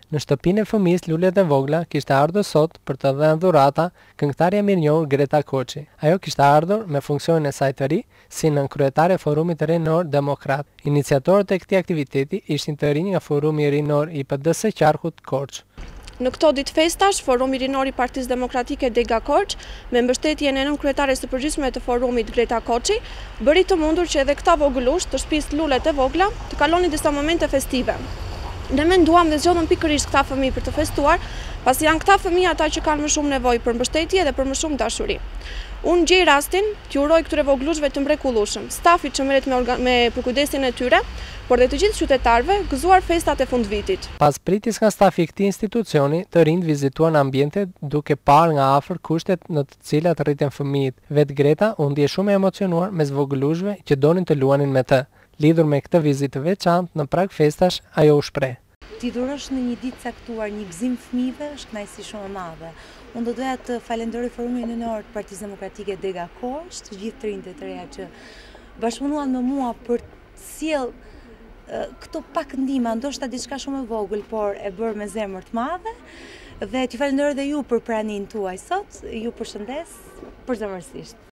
Në shtëpinë e fëmijës Lulet e Vogla kishte ardhur sot për të dhënë dhurata këngëtarja mirënjohur Greta Koçi. Ajo kishte ardhur me funksionin e saj të ri si nënkryetare e Forumit Rinor Demokrat. Iniciatorët e këtij aktiviteti ishin të rinj nga Forumi Rinor i PD-s Qarkut Korç. Në këto ditë festash, Forumi Rinor i Partisë Demokratike Dega Korç, me mbështetjen e nënkryetarës së përgjithshme të forumit Greta Koçi, bëri të mundur që edhe këta vogëlush të shtëpisë Lulet e Vogla të kalonin disa momente festive. Ne menduam dhe zgjodhëm pikërisht këta fëmijë për të festuar, pasi janë këta fëmijë ata që kanë më shumë nevojë për mbështetje dhe për më shumë dashuri. Unë gjej rastin t'ju uroj këtyre voglushve të mrekullueshëm, stafit që merret me përkujdesin e tyre, por dhe të gjithë qytetarëve gëzuar festat e fundvitit. Pas pritjes nga stafi i këtij institucioni, të rinjt vizituan ambientet duke parë nga afër kushtet në të cilat rriten fëmijët. Vetë Greta u ndje shumë e emocionuar mes vogëlushve që donin të luanin me të. Lidhur me këtë vizitë të veçantë në prag festash, ajo u shpreh. Ti dhurosh në një ditë caktuar një gëzim fëmijëve është kënaqësi shumë e madhe. Unë do doja të falenderoj Forumin Rinor të Partisë Demokratike Dega Korç, të gjithë të rinjtë të reja që bashkëpunuan me mua për të sjell këto pak ndihma, ndoshta diçka shumë e vogël, por e bërë me zemër të madhe. Dhe t'ju falenderoj dhe ju për praninë tuaj sot. Ju përshëndes përzemërsisht.